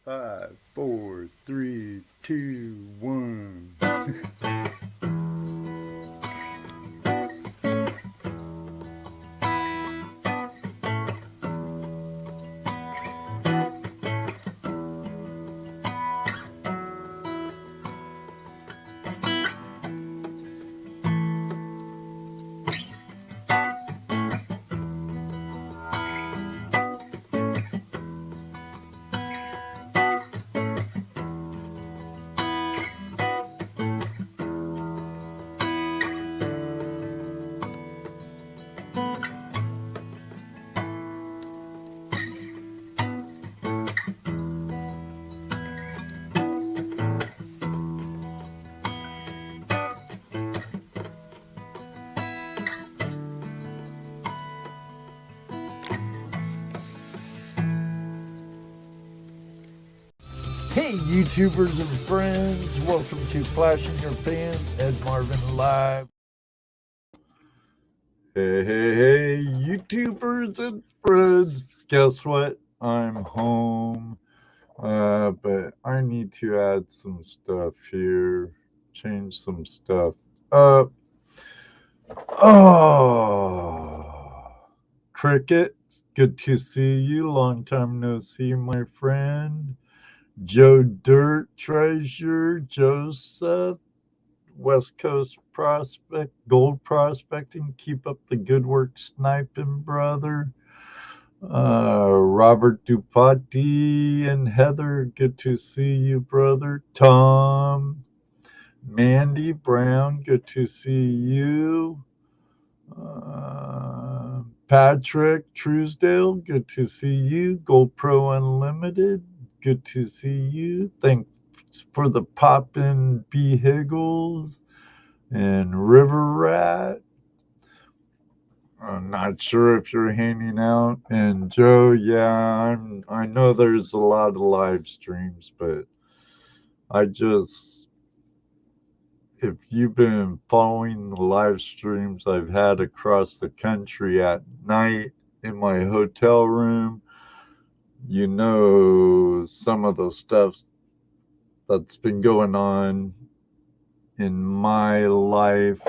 Five, four, three, two, one. Hey, YouTubers and friends, welcome to Flash in Your Pants, Ed Marvin Live. Hey, YouTubers and friends, guess what? I'm home, but I need to add some stuff here, change some stuff up. Oh, Cricket, it's good to see you. Long time no see, my friend. Joe Dirt Treasure, Joseph, West Coast Prospect, Gold Prospecting, keep up the good work sniping, brother. Robert Dupati and Heather, good to see you, brother. Tom, Mandy Brown, good to see you. Patrick Truesdale, good to see you. Gold Pro Unlimited, good to see you. Thanks for the pop-in B. Higgles and River Rat. I'm not sure if you're hanging out. And Joe, yeah, I know there's a lot of live streams, but if you've been following the live streams I've had across the country at night in my hotel room, you know some of the stuff that's been going on in my life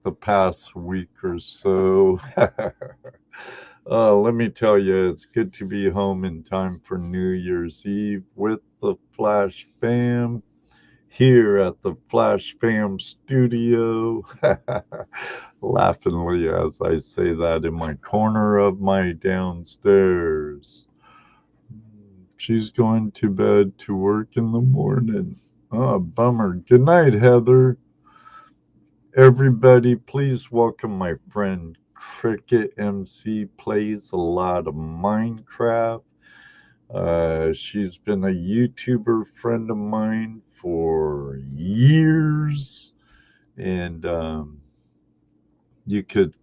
the past week or so. Let me tell you, it's good to be home in time for New Year's Eve with the Flash Fam here at the Flash Fam studio. Laughingly as I say that in my corner of my downstairs. She's going to bed to work in the morning. Oh, bummer. Good night, Heather. Everybody, please welcome my friend Cricket MC. Plays a lot of Minecraft. She's been a YouTuber friend of mine for years, and you could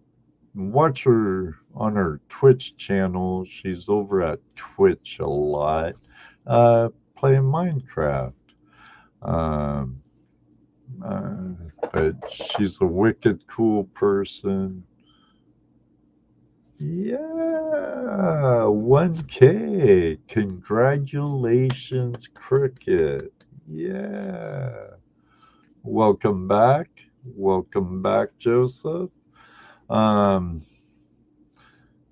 watch her on her Twitch channel. She's over at Twitch a lot, playing Minecraft. Um, uh, but she's a wicked cool person. Yeah, 1K. Congratulations, Cricket. Yeah. Welcome back. Welcome back, Joseph. Um,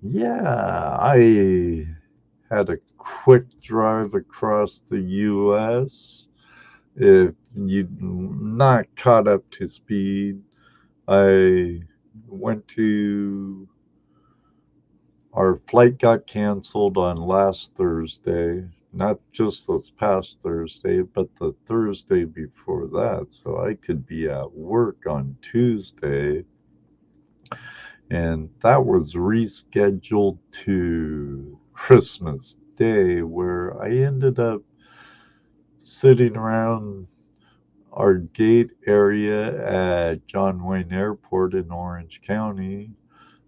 yeah, I had a quick drive across the US. If you're not caught up to speed, I went to our flight got canceled on last Thursday, not just this past Thursday, but the Thursday before that. So I could be at work on Tuesday. And that was rescheduled to Christmas Day, where I ended up sitting around our gate area at John Wayne Airport in Orange County.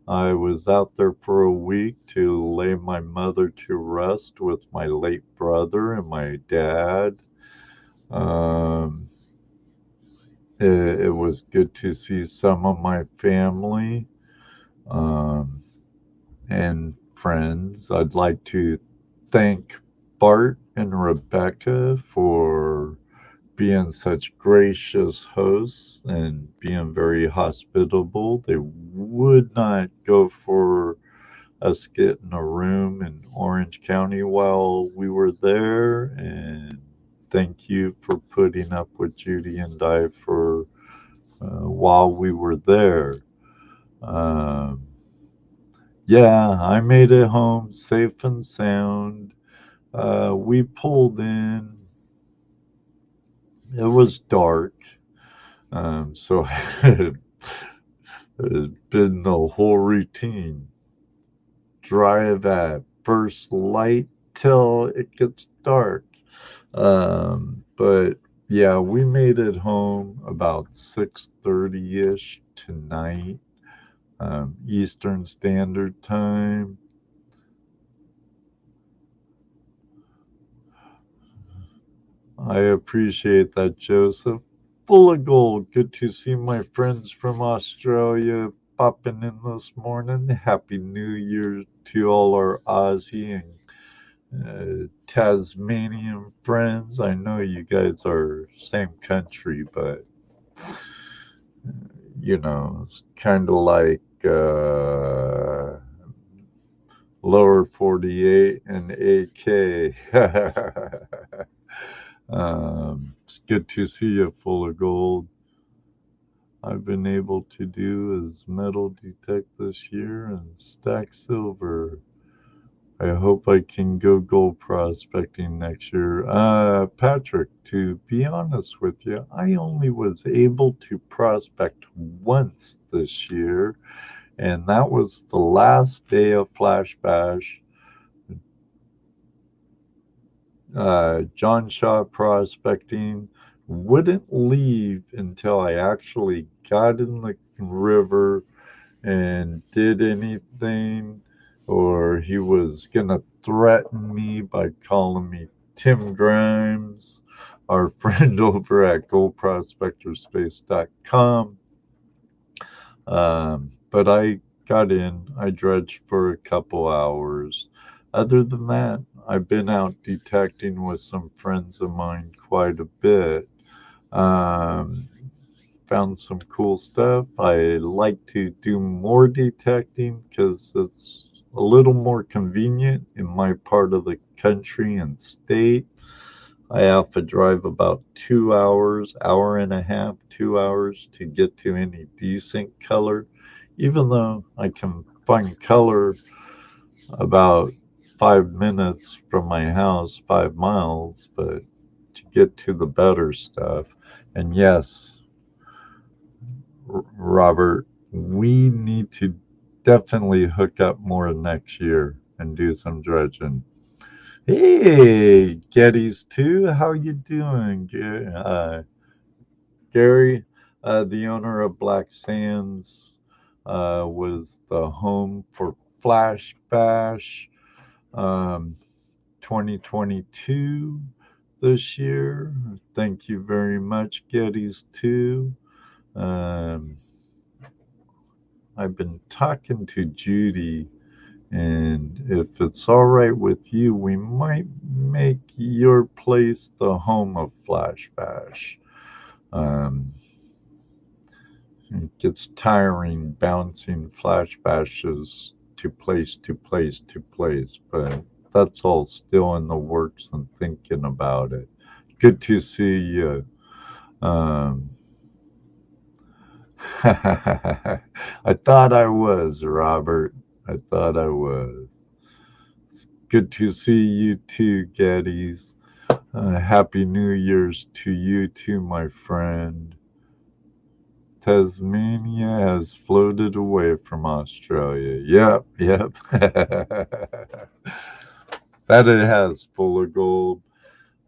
I was out there for a week to lay my mother to rest with my late brother and my dad. Um, it was good to see some of my family and friends. I'd like to thank Bart and Rebecca for being such gracious hosts and being very hospitable. They would not go for us getting a room in Orange County while we were there. And thank you for putting up with Judy and I for while we were there. Um, yeah, I made it home safe and sound. We pulled in. It was dark, so it's been the whole routine. Drive at first light till it gets dark. But yeah, we made it home about 6:30 ish tonight, Eastern Standard Time. I appreciate that, Joseph. Full of gold. Good to see my friends from Australia popping in this morning. Happy New Year to all our Aussie and Tasmanian friends. I know you guys are same country, but it's kind of like lower 48 and AK. It's good to see you full of gold. I've been able to do is metal detect this year and stack silver. I hope I can go gold prospecting next year. Patrick, to be honest with you, I only was able to prospect once this year, and that was the last day of Flash Bash. John Shaw Prospecting wouldn't leave until I actually got in the river and did anything, or he was going to threaten me by calling me Tim Grimes, our friend over at goldprospectorspace.com. But I got in, I dredged for a couple hours. Other than that, I've been out detecting with some friends of mine quite a bit. Um, Found some cool stuff. I like to do more detecting because it's a little more convenient in my part of the country and state. I have to drive about 2 hours, hour and a half, 2 hours to get to any decent color, even though I can find color about 5 minutes from my house, 5 miles, but to get to the better stuff. And yes, Robert, we need to definitely hook up more next year and do some dredging. Hey, Gettys too. How you doing, Gary? The owner of Black Sands was the home for Flash Bash 2022 this year. Thank you very much, Gettys too. Um, I've been talking to Judy, and if it's all right with you, we might make your place the home of Flash Bash. Um, it gets tiring bouncing Flash Bashes to place to place to place, but that's all still in the works and thinking about it. Good to see you. Um, I thought I was, Robert. I thought I was. It's good to see you too, Gettys. Happy New Year's to you too, my friend. Tasmania has floated away from Australia. Yep, yep. That it has, full of gold.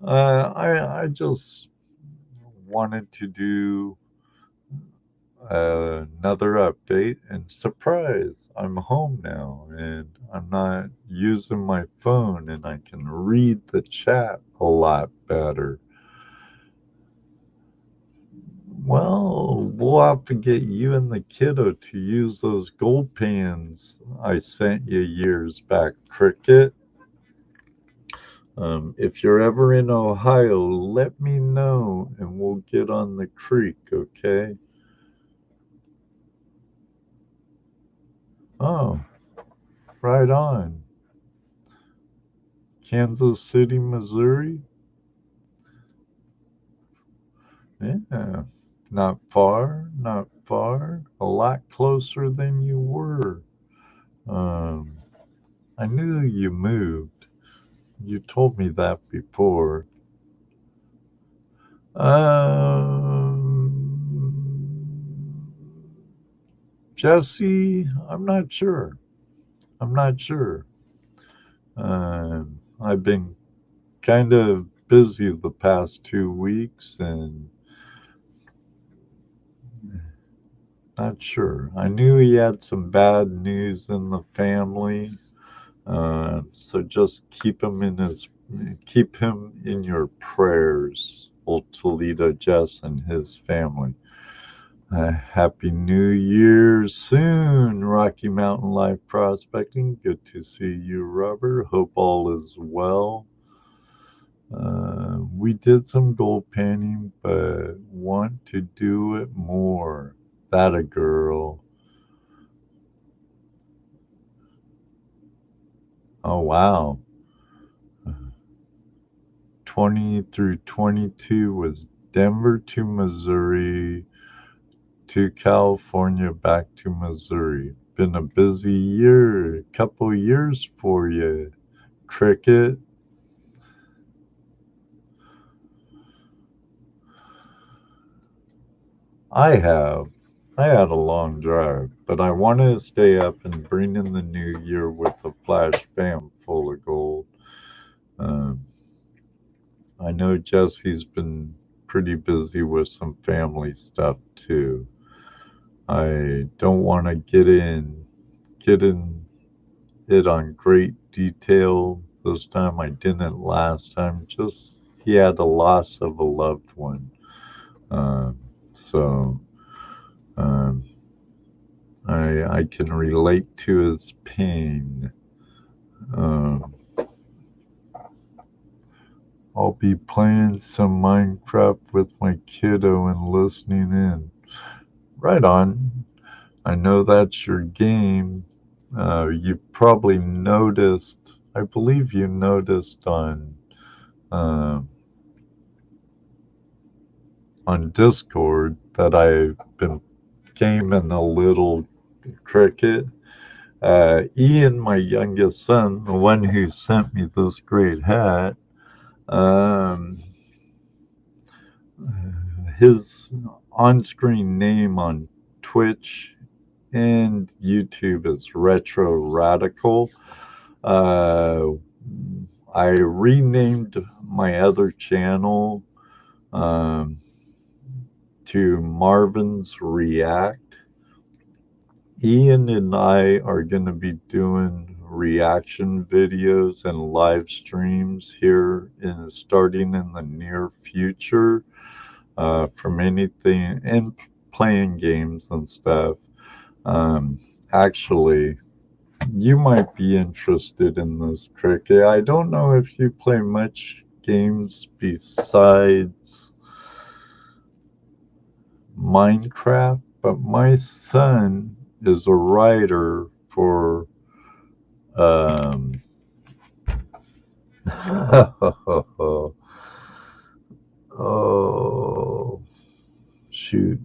I just wanted to do another update and surprise, I'm home now and I'm not using my phone and I can read the chat a lot better. Well, we'll have to get you and the kiddo to use those gold pans I sent you years back, Cricket. If you're ever in Ohio, let me know and we'll get on the creek, okay? Oh, right on. Kansas City, Missouri? Yeah, not far, not far. A lot closer than you were. Um, I knew you moved. You told me that before. Jesse, I'm not sure. I'm not sure. I've been kind of busy the past 2 weeks and not sure. I knew he had some bad news in the family, so just keep him in your prayers, old Toledo Jess and his family. Happy New Year soon, Rocky Mountain Life Prospecting. Good to see you, Robert. Hope all is well. We did some gold panning, but want to do it more. That a girl. Oh, wow. 20 through 22 was Denver to Missouri to California back to Missouri. Been a busy year, couple years for you, Cricket. I have. I had a long drive, but I wanted to stay up and bring in the new year with a flash bam full of gold. Um, I know Jesse's been pretty busy with some family stuff too. I don't want to get in it on great detail this time. I didn't last time. Just he had the loss of a loved one. Um, so um, I can relate to his pain. Um, I'll be playing some Minecraft with my kiddo and listening in. Right on. I know that's your game. You probably noticed, I believe you noticed uh, on Discord that I've been gaming a little cricket. Ian, my youngest son, the one who sent me this great hat, um, his on-screen name on Twitch and YouTube is Retro Radical. Uh, I renamed my other channel um, to Marvin's React. Ian and I are going to be doing reaction videos and live streams here starting in the near future from anything and playing games and stuff. Um, Actually, you might be interested in this, Cricket. I don't know if you play much games besides Minecraft, but my son is a writer for um oh shoot,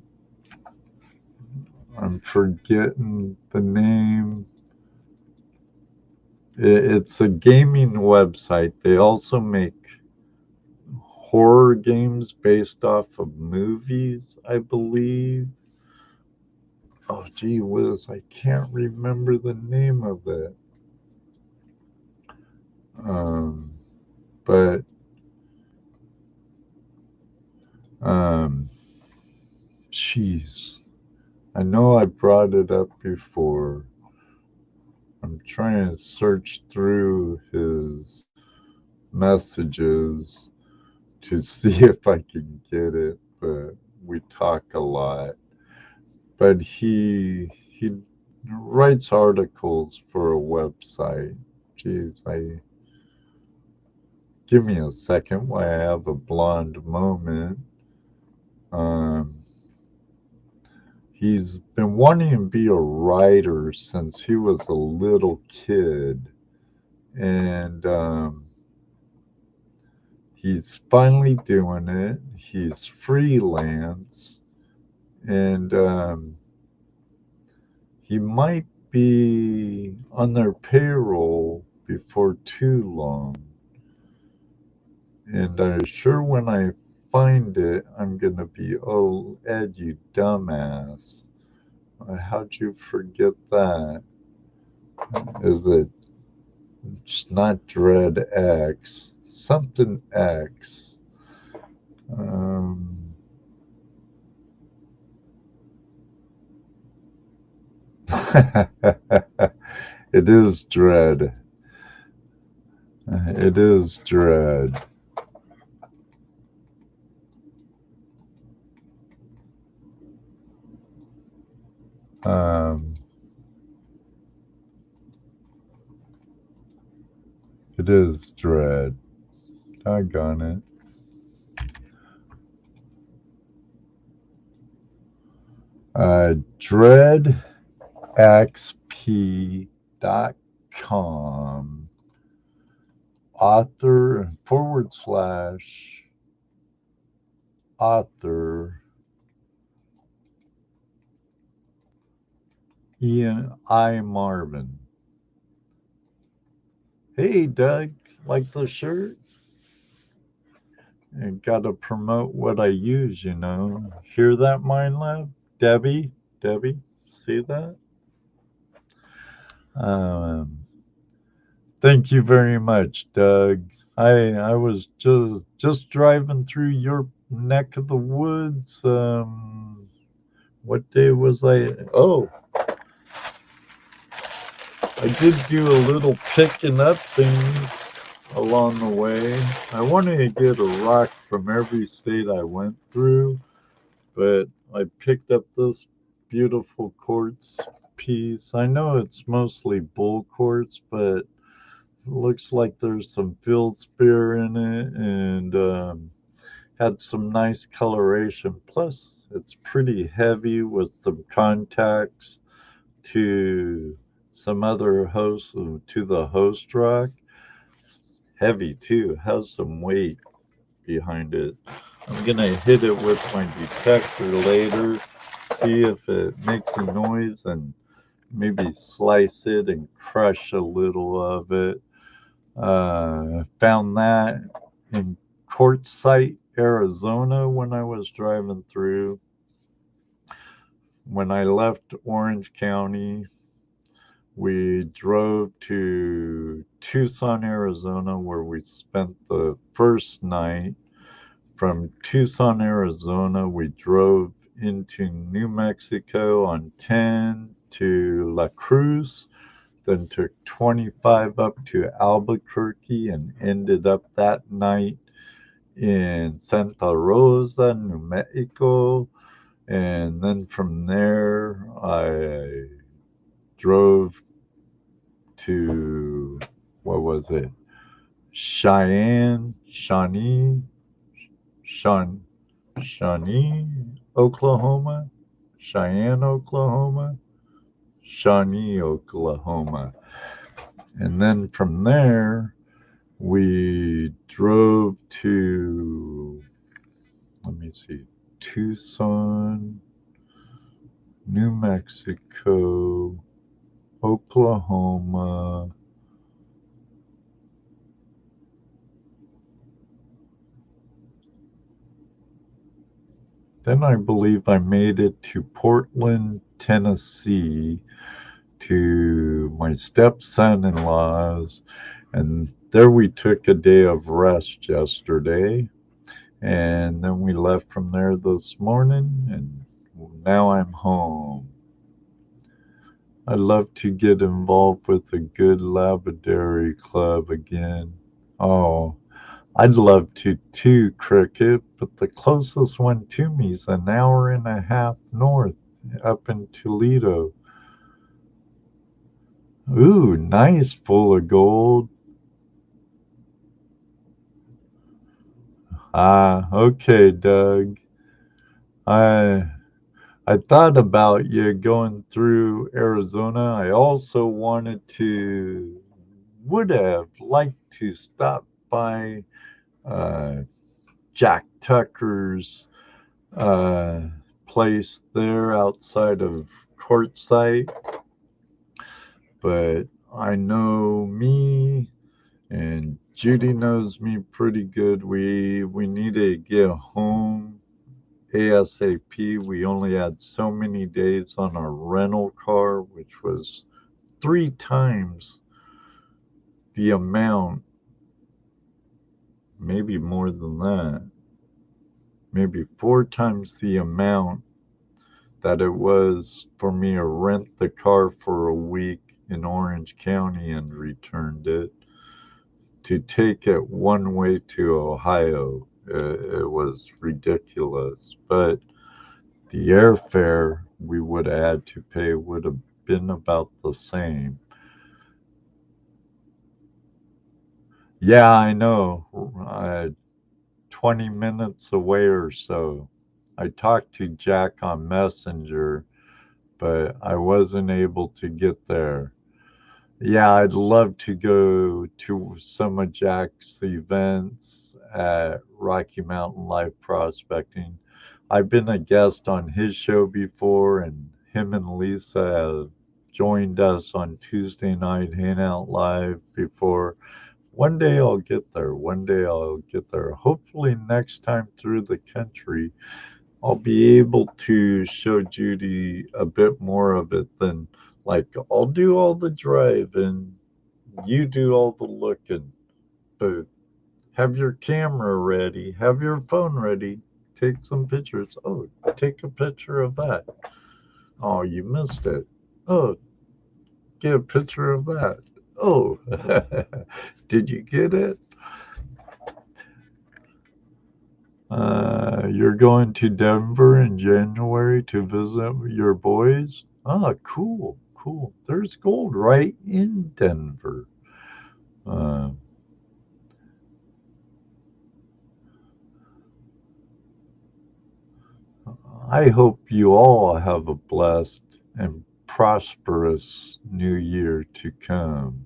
I'm forgetting the name. It's a gaming website. They also make horror games based off of movies, I believe. Oh, gee whiz, I can't remember the name of it. Um, but um, jeez, I know I brought it up before. I'm trying to search through his messages to see if I can get it, but we talk a lot. But he writes articles for a website. Jeez, give me a second while I have a blonde moment. He's been wanting to be a writer since he was a little kid. And he's finally doing it. He's freelance. And he might be on their payroll before too long. And I'm sure when I find it, I'm going to be, oh, Ed, you dumbass. How'd you forget that? Is it it's not Dread X? Something X. It is Dread. It is Dread. It is Dread. Doggone it. DreadXP.com. Author / author Ian I. Marvin. Hey, Doug, like the shirt? I gotta promote what I use, you know. Hear that, Mind Lab? Debbie, see that? Thank you very much, Doug. I was just driving through your neck of the woods. What day was I? Oh, I did do a little picking up things along the way. I wanted to get a rock from every state I went through, but I picked up this beautiful quartz piece. I know it's mostly bull quartz, but it looks like there's some feldspar in it, and had some nice coloration. Plus, it's pretty heavy with some contacts to some other host to the host rock. Heavy too, has some weight behind it. I'm gonna hit it with my detector later, see if it makes a noise, and maybe slice it and crush a little of it. Found that in Quartzsite, Arizona when I was driving through. When I left Orange County, we drove to Tucson, Arizona, where we spent the first night. From Tucson, Arizona, we drove into New Mexico on 10 to La Cruz, then took 25 up to Albuquerque and ended up that night in Santa Rosa, New Mexico. And then from there, I drove to, what was it? Shawnee, Oklahoma, Cheyenne, Oklahoma, Shawnee, Oklahoma. And then from there, we drove to, let me see, Tucson, New Mexico, Oklahoma, then I believe I made it to Portland, Tennessee, to my stepson-in-law's, and there we took a day of rest yesterday, and then we left from there this morning, and now I'm home. I'd love to get involved with a good Labradary club again. Oh, I'd love to too, Cricket, but the closest one to me is an hour and a half north, up in Toledo. Ooh, nice, full of gold. Ah, okay, Doug. I I thought about you going through Arizona. I also would have liked to stop by uh, Jack Tucker's uh, place there outside of Quartzsite, but I know me and Judy knows me pretty good. We need to get home ASAP. We only had so many days on our rental car, which was 3 times the amount, maybe more than that, maybe 4 times the amount that it was for me to rent the car for a week in Orange County and returned it to take it one way to Ohio. It was ridiculous. But the airfare we would have had to pay would have been about the same. Yeah, I know. 20 minutes away or so. I talked to Jack on Messenger, but I wasn't able to get there. Yeah, I'd love to go to some of Jack's events at Rocky Mountain Life Prospecting. I've been a guest on his show before, and him and Lisa have joined us on Tuesday night Hangout Live before. One day I'll get there. One day I'll get there. Hopefully, next time through the country, I'll be able to show Judy a bit more of it than like I'll do all the drive and you do all the looking. But have your camera ready, have your phone ready, take some pictures. Oh, take a picture of that. Oh, you missed it. Oh, get a picture of that. Oh, did you get it? You're going to Denver in January to visit your boys? Ah, cool, cool. There's gold right in Denver. Uh, I hope you all have a blessed and prosperous new year to come.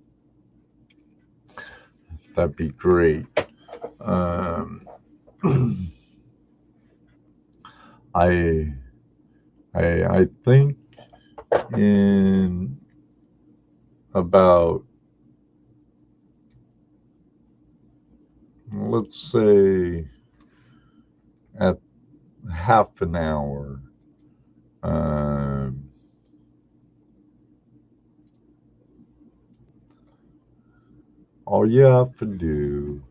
That'd be great. Um, I, I think in about, let's say, at half an hour. Um, all you have to do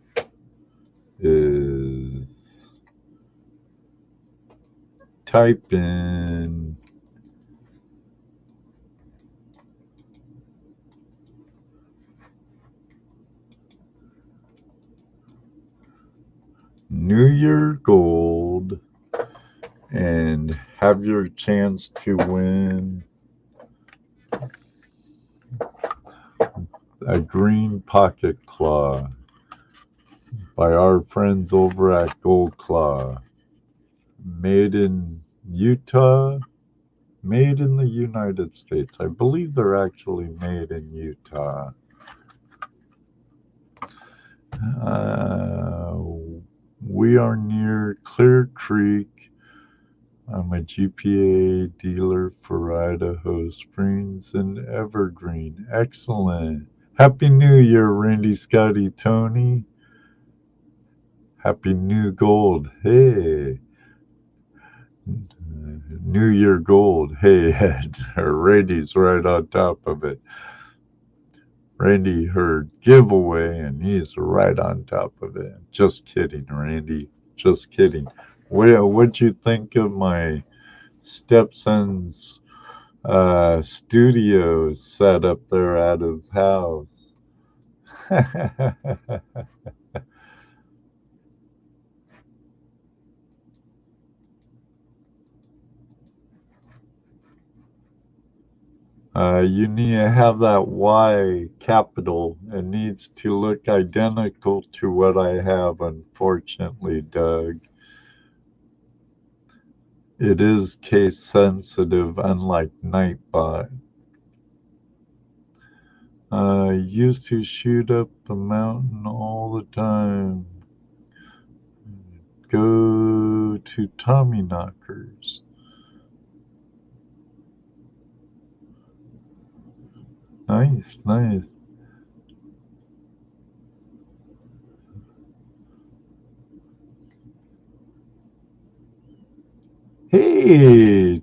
is type in New Year Gold and have your chance to win a green pocket claw by our friends over at Gold Claw. Made in Utah, made in the United States. I believe they're actually made in Utah. Uh, we are near Clear Creek. I'm a GPA dealer for Idaho Springs and Evergreen. Excellent. Happy New Year, Randy, Scotty, Tony. Happy New Gold. Hey. New Year Gold. Hey, Randy's right on top of it. Randy heard giveaway and he's right on top of it. Just kidding, Randy. Just kidding. What'd you think of my stepson's studio set up there at his house? You need to have that Y capital. It needs to look identical to what I have, unfortunately, Doug. It is case sensitive, unlike Nightbot. Used to shoot up the mountain all the time. Go to Tommyknockers. Nice, nice. Hey,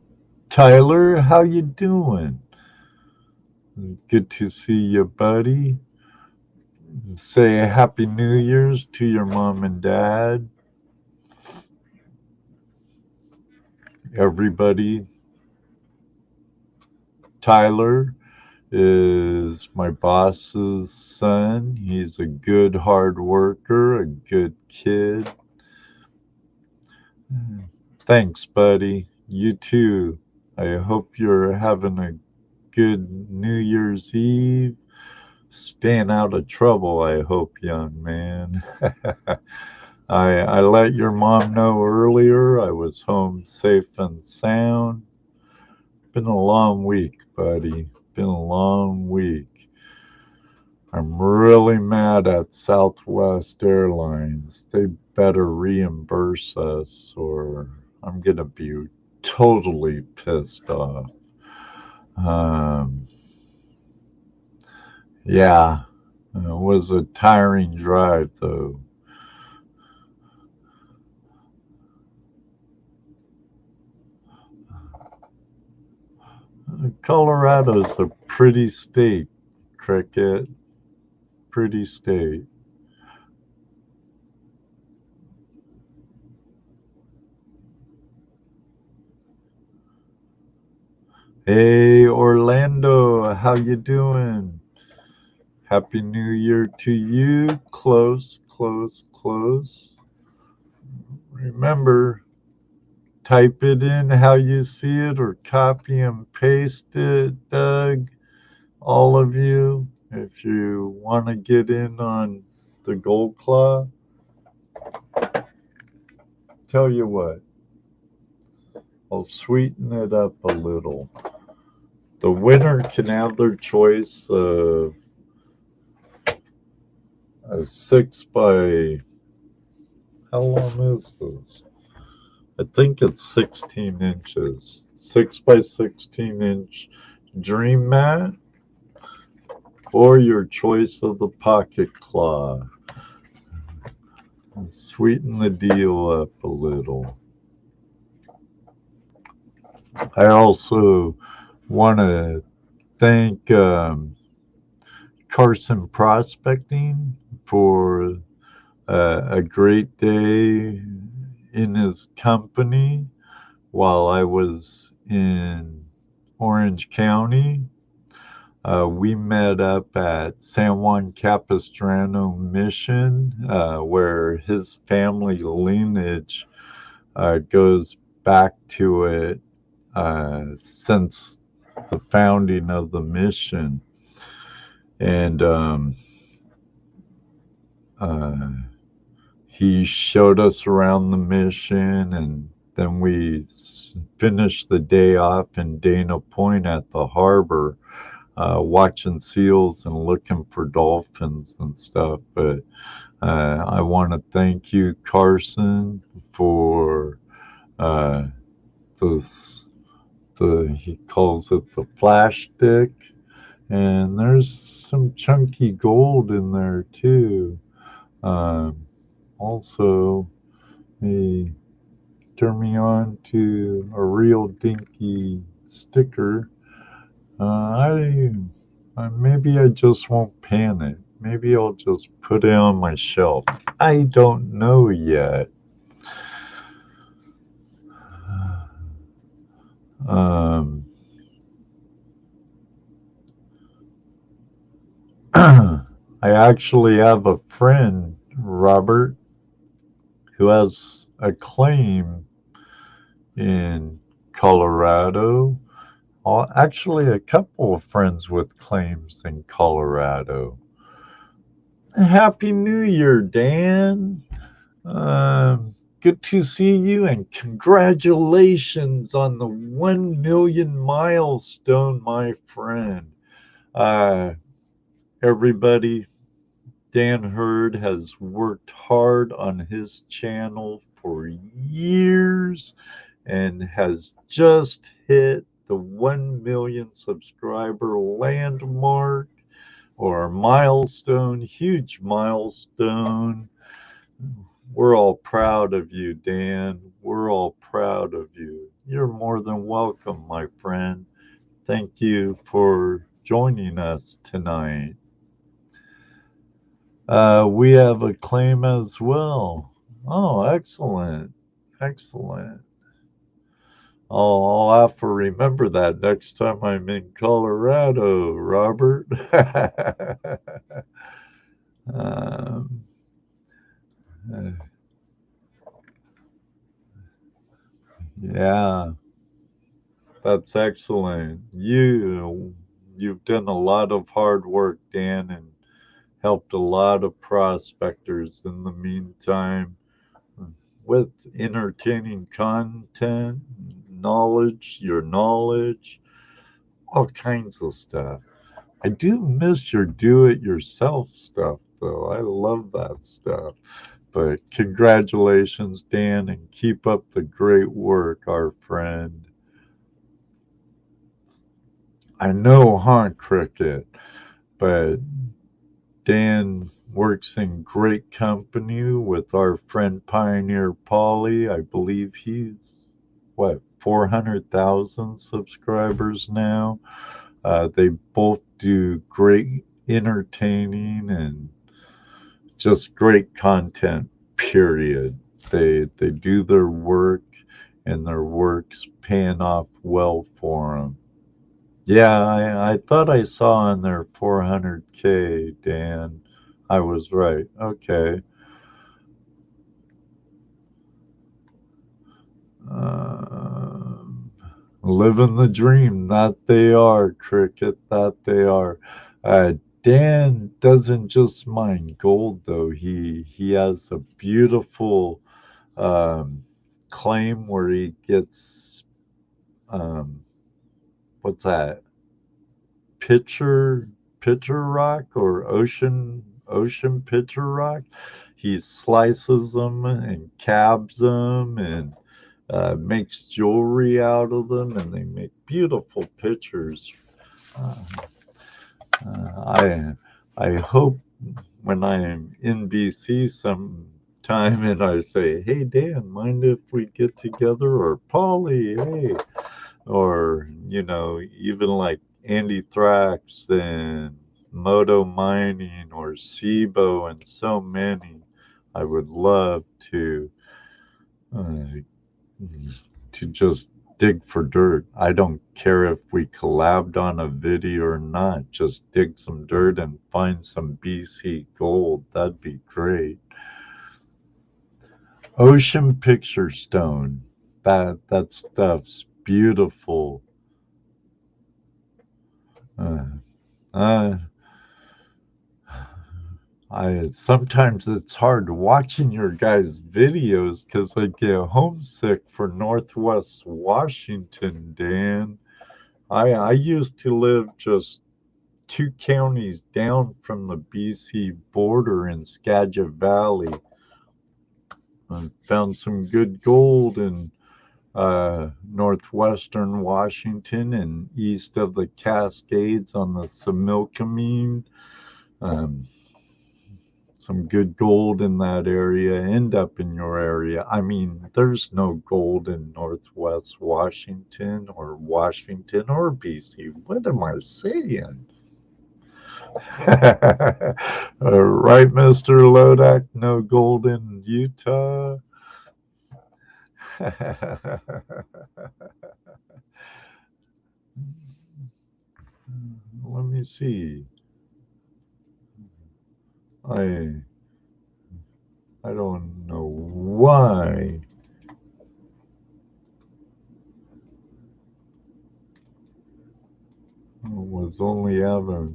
Tyler, how you doing? Good to see you, buddy. Say a Happy New Year's to your mom and dad. Everybody. Tyler is my boss's son. He's a good hard worker, a good kid. Thanks, buddy. You too. I hope you're having a good New Year's Eve. Staying out of trouble, I hope, young man. I let your mom know earlier I was home safe and sound. Been a long week, buddy. Been a long week. I'm really mad at Southwest Airlines. They better reimburse us or I'm going to be totally pissed off. Yeah, it was a tiring drive, though. Colorado's a pretty state, Cricket. Pretty state. Hey, Orlando, how you doing? Happy New Year to you. Close, close, close. Remember, type it in how you see it or copy and paste it, Doug. All of you, if you want to get in on the Gold Claw, tell you what, I'll sweeten it up a little. The winner can have their choice of a 6 by, how long is this? I think it's 16 inches. 6 by 16 inch Dream Mat, or your choice of the Pocket Claw. And sweeten the deal up a little. I also want to thank Carson Prospecting for a great day in his company while I was in Orange County. We met up at San Juan Capistrano Mission, where his family lineage goes back to it since the founding of the mission. And he showed us around the mission, and then we finished the day off in Dana Point at the harbor, watching seals and looking for dolphins and stuff. But I want to thank you, Carson, for he calls it the flash stick, and there's some chunky gold in there too. Also, he turned me on to a real dinky sticker. Maybe I just won't pan it. Maybe I'll just put it on my shelf. I don't know yet. I actually have a friend, Robert, who has a claim in Colorado Actually, a couple of friends with claims in Colorado. Happy New Year, Dan. Good to see you, and congratulations on the 1 million milestone, my friend. Uh, Everybody, Dan Hurd has worked hard on his channel for years and has just hit the 1 million subscriber landmark or milestone, huge milestone. We're all proud of you, Dan. We're all proud of you. You're more than welcome, my friend. Thank you for joining us tonight. We have a claim as well. Oh, excellent. Excellent. I'll have to remember that next time I'm in Colorado, Robert. um, uh, yeah, that's excellent. You've done a lot of hard work, Dan, and helped a lot of prospectors in the meantime with entertaining content, your knowledge, all kinds of stuff. I do miss your do it yourself stuff, though. I love that stuff. But congratulations, Dan, and keep up the great work, our friend. I know, huh, Cricket? But Dan works in great company with our friend Pioneer Polly. I believe he's, 400,000 subscribers now. They both do great entertaining and just great content, period. They do their work, and their work's paying off well for them. Yeah, I thought I saw on there 400K, Dan. I was right. Okay. Um, Living the dream. That they are, Cricket. That they are. Dan doesn't just mine gold, though. He has a beautiful um, claim where he gets um, what's that? Pitcher rock or ocean pitcher rock. He slices them and cabs them and makes jewelry out of them, and they make beautiful pictures. Uh, I hope when I'm in BC sometime and I say, "Hey Dan, mind if we get together?" Or Polly, hey, or even like Andy Thrax and Moto Mining or Sibo and so many. I would love uh, to just dig for dirt. I don't care if we collabed on a video or not. Just dig some dirt and find some BC gold. That'd be great. Ocean Picture Stone. That stuff's beautiful. Uh, uh, I sometimes it's hard watching your guys' videos because I get homesick for Northwest Washington, Dan. I used to live just 2 counties down from the BC border in Skagit Valley. I found some good gold in northwestern Washington and east of the Cascades on the Similkameen. Um, some good gold in that area, end up in your area. I mean, there's no gold in Northwest Washington or BC. What am I saying? Right, Mr. Lodak? No gold in Utah. Let me see. I I don't know why. guys only have a.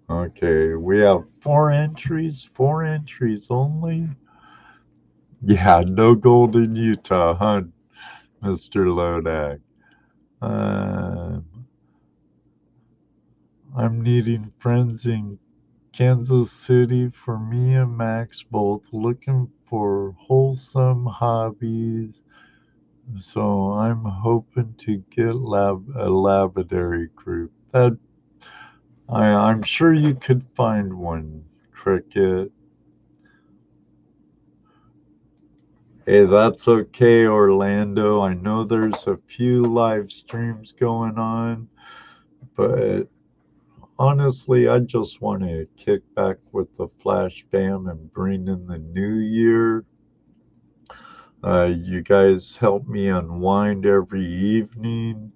Okay, we have 4 entries. 4 entries only. Yeah, no gold in Utah, huh, Mr. Lodak? Uh, I'm needing friends in Kansas City for me and Max, both looking for wholesome hobbies. So I'm hoping to get a lapidary group. I'm sure you could find one, Cricket. Hey, that's okay, Orlando. I know there's a few live streams going on, but honestly, I just want to kick back with the Flash Fam and bring in the new year. You guys help me unwind every evening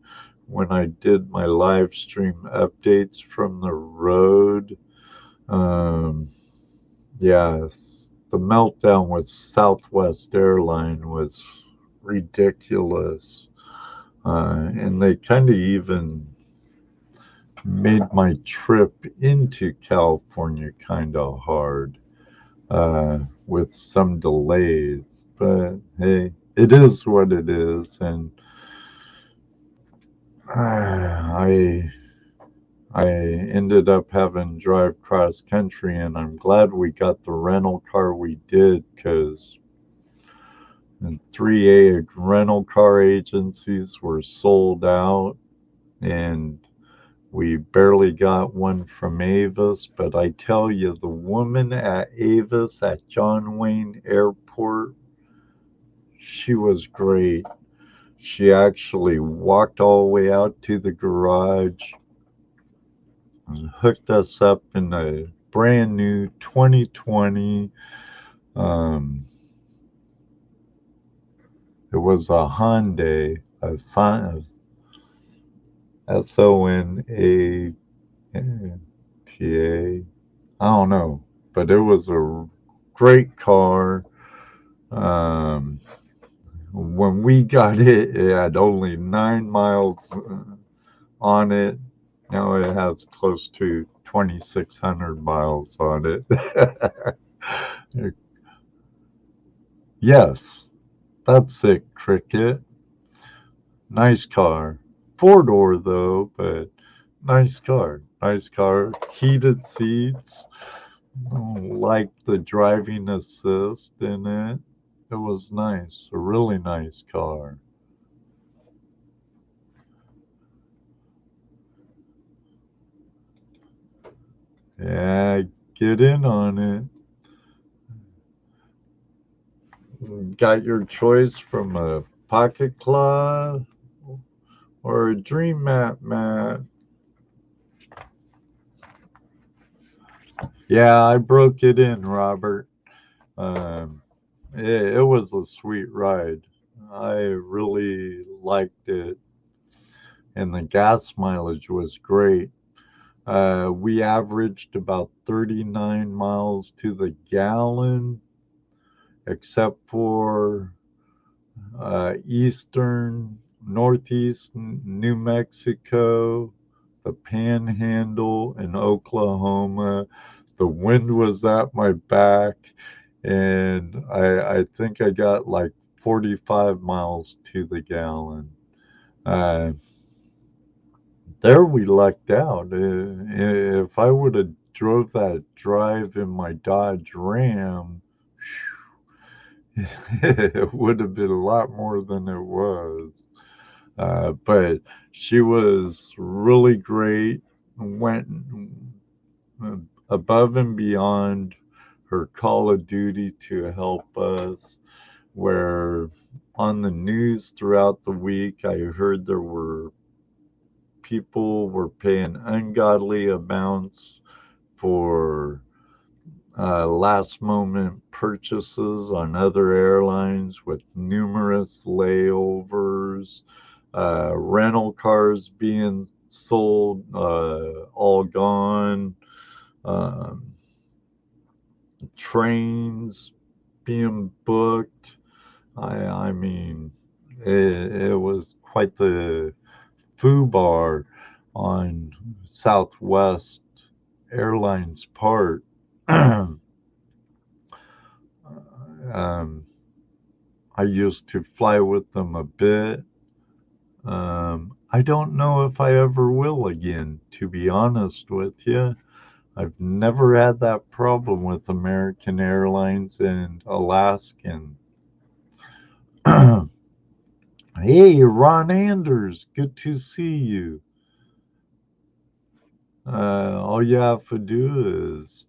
when I did my live stream updates from the road. Um, yes, the meltdown with Southwest Airline was ridiculous. And they kind of even made my trip into California kind of hard with some delays. But hey, it is what it is. And I ended up having to drive cross country, and I'm glad we got the rental car we did because 3A rental car agencies were sold out, and we barely got one from Avis. But I tell you, the woman at Avis at John Wayne Airport, she was great. She actually walked all the way out to the garage and hooked us up in a brand new 2020. Um, it was a Hyundai, a Sonata. I don't know, but it was a great car. Um, when we got it, it had only 9 miles on it. Now it has close to 2,600 miles on it. Yes, that's it, Cricket. Nice car. 4-door though, but nice car. Nice car. Heated seats. Like the driving assist in it. It was nice. A really nice car. Yeah, get in on it. Got your choice from a Pocket Claw or a Dream Mat. Yeah, I broke it in, Robert. Um, it was a sweet ride. I really liked it, and the gas mileage was great. We averaged about 39 miles to the gallon, except for northeast New Mexico, the Panhandle, and Oklahoma. The wind was at my back, and I think I got like 45 miles to the gallon. Uh, there we lucked out. If I would have drove that drive in my Dodge Ram, it would have been a lot more than it was. But she was really great, went above and beyond her Call of Duty to help us. Where on the news throughout the week, I heard there were people were paying ungodly amounts for last moment purchases on other airlines with numerous layovers, rental cars being sold, all gone, um, trains being booked. I mean, it was quite the foo bar. on Southwest Airlines part. I used to fly with them a bit. I don't know if I ever will again, to be honest with you. I've never had that problem with American Airlines and Alaskan. Hey, Ron Anders, good to see you. All you have to do is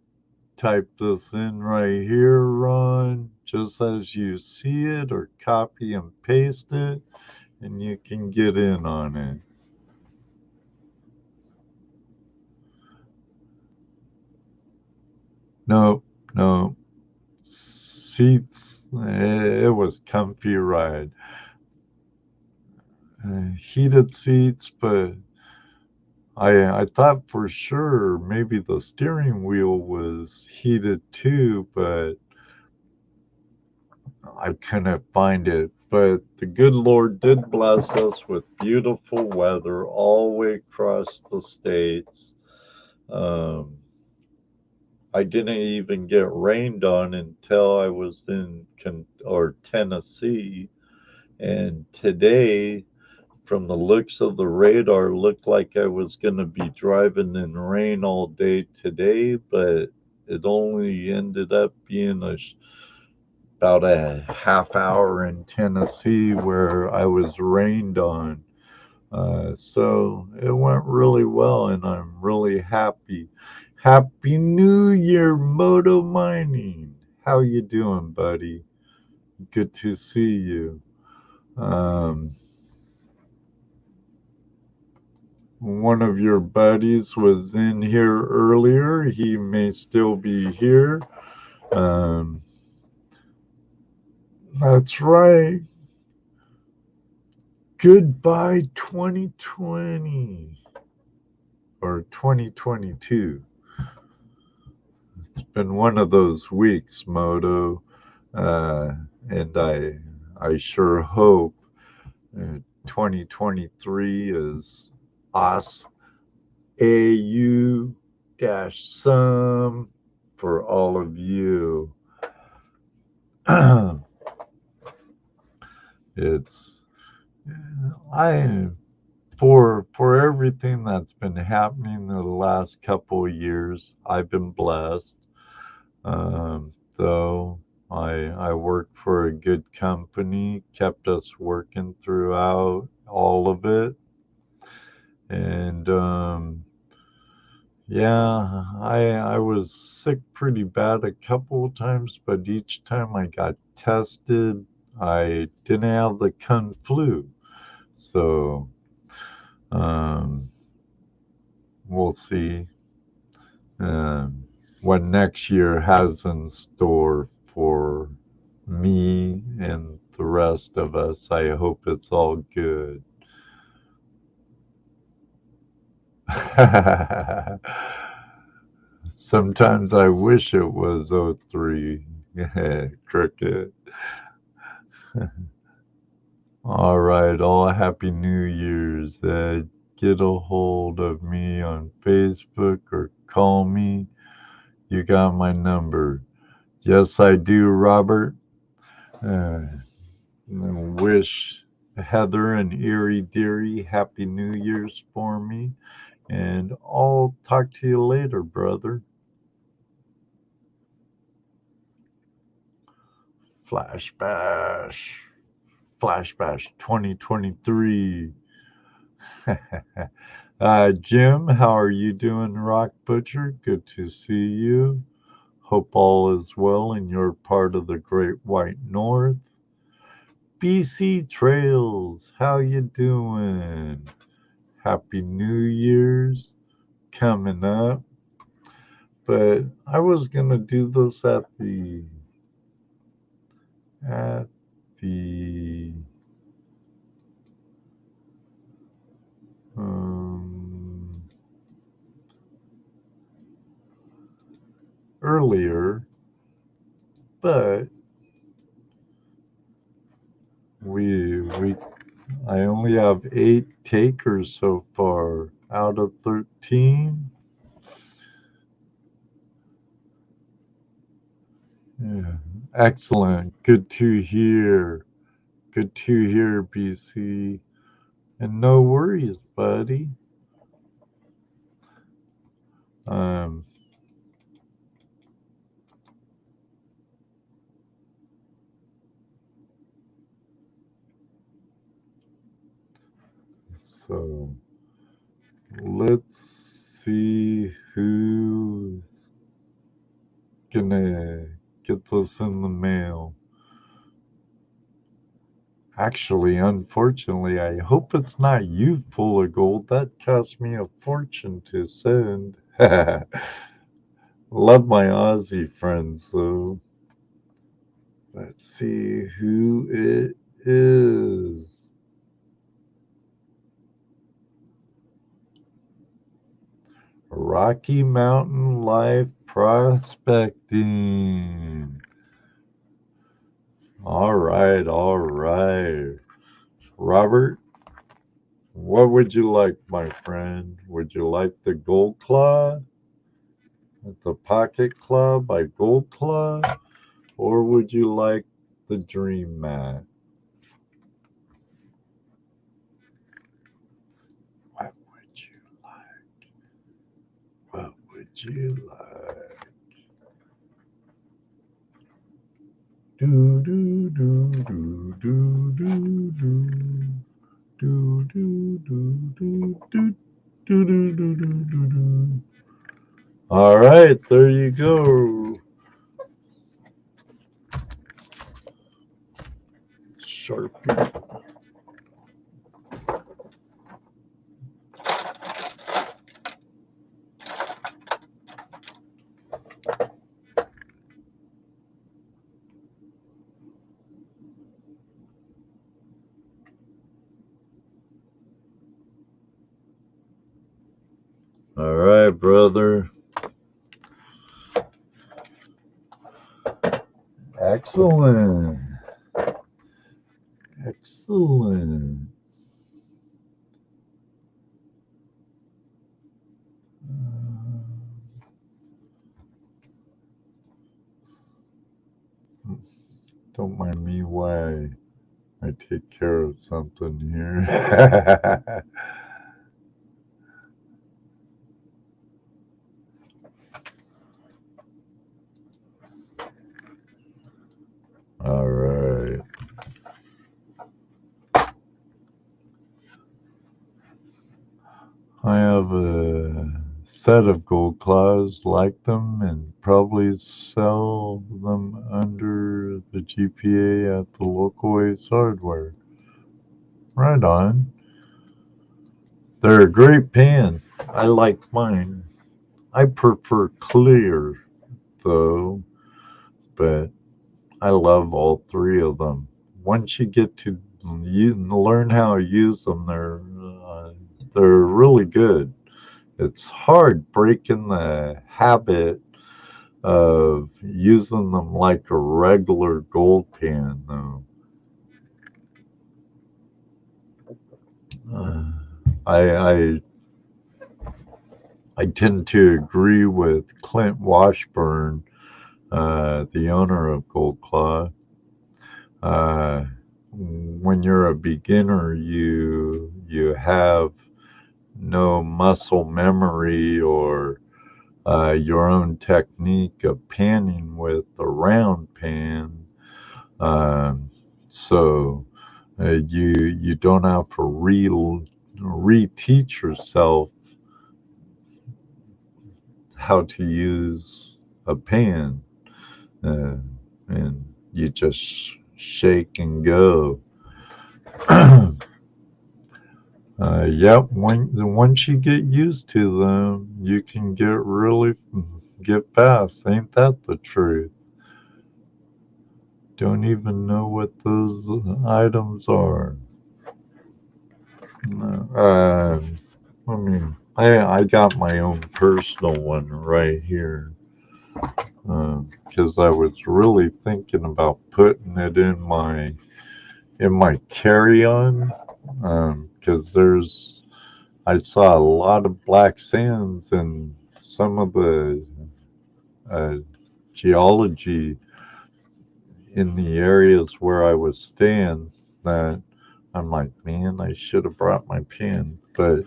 type this in right here, Ron, just as you see it, or copy and paste it, and you can get in on it. No, no. Seats, it was comfy ride. Heated seats, but I thought for sure maybe the steering wheel was heated too, but I couldn't find it. But the good Lord did bless us with beautiful weather all the way across the states. Um, I didn't even get rained on until I was in Tennessee. And today, from the looks of the radar, looked like I was going to be driving in rain all day today, but it only ended up being about a half hour in Tennessee where I was rained on. So it went really well, and I'm really happy. Happy New Year, Moto Mining. How you doing, buddy? Good to see you. One of your buddies was in here earlier. He may still be here. Um, that's right. Goodbye 2020 or 2022. It's been one of those weeks, Moto, and I sure hope 2023 is us AU dash some for all of you. It's I for everything that's been happening in the last couple of years. I've been blessed. Though I worked for a good company, kept us working throughout all of it, and yeah, I was sick pretty bad a couple of times, but each time I got tested, I didn't have the Kung flu. So um, we'll see what next year has in store for me and the rest of us. I hope it's all good. Sometimes I wish it was '03. Cricket. All right, all happy New Year's. Get a hold of me on Facebook or call me. You got my number. Yes, I do, Robert. Wish Heather and Erie Deary happy New Year's for me. And I'll talk to you later, brother. Flash Bash. Flash Bash 2023. Jim, how are you doing, Rock Butcher? Good to see you. Hope all is well in your part of the Great White North. BC Trails, how you doing? Happy New Year's coming up. But I was gonna do this at the earlier, but I only have 8 takers so far. out of 13. Yeah. Excellent. Good to hear. Good to hear, BC. And no worries, buddy. Um, so let's see who's gonna get this in the mail. Actually, unfortunately, I hope it's not you full of gold. That cost me a fortune to send. Love my Aussie friends, though. Let's see who it is. Rocky Mountain Life Prospecting. All right, all right. Robert, what would you like, my friend? Would you like the Gold Claw? The Pocket Claw by Gold Claw? Or would you like the Dream Mat? What would you like? What would you like? Do do do do do do do do do do do do do do do do do. All right, there you go. Sharpie. All right, brother. Excellent. Excellent. Don't mind me why I take care of something here. All right. I have a set of Gold Claws, like them, and probably sell them under the GPA at the local Ace Hardware. Right on. They're a great pan. I like mine. I prefer clear, though, but I love all three of them. Once you get to learn how to use them, they're really good. It's hard breaking the habit of using them like a regular gold pan, though. Uh, I I tend to agree with Clint Washburn, the owner of Gold Claw. When you're a beginner, you have no muscle memory or your own technique of panning with a round pan. Um, so you don't have to reteach yourself how to use a pan, uh, and you just shake and go. Yep, once you get used to them, you can get fast. Ain't that the truth? Don't even know what those items are. No, I mean, I got my own personal one right here, because I was really thinking about putting it in my carry-on, because there's I saw a lot of black sands, and some of the geology in the areas where I was staying that I'm like, man, I should have brought my pen. But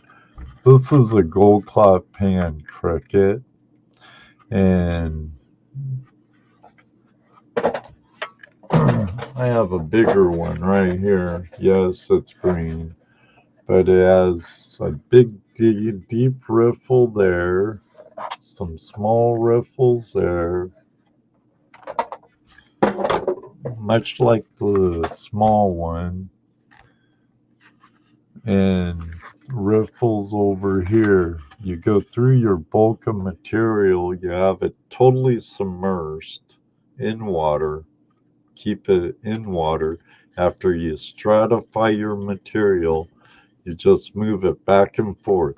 this is a gold claw pan cricket, and I have a bigger one right here. Yes, it's green, but it has a big, deep riffle there, some small riffles there, much like the small one, and riffles over here. You go through your bulk of material, you have it totally submersed in water, keep it in water. After you stratify your material, you just move it back and forth,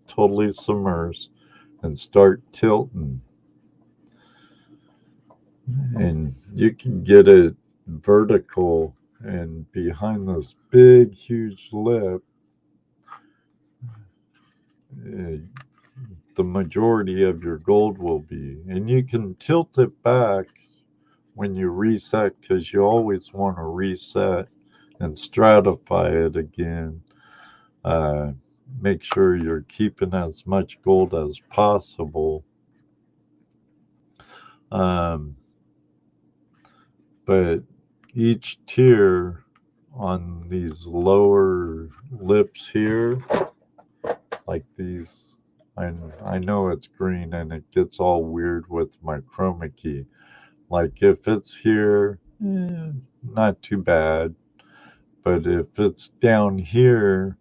totally submersed, and start tilting. And you can get it vertical, and behind this big, huge lip, the majority of your gold will be. And you can tilt it back when you reset, because you always want to reset and stratify it again. Make sure you're keeping as much gold as possible. But each tier on these lower lips here, like these, I know it's green and it gets all weird with my chroma key. Like if it's here, not too bad. But if it's down here,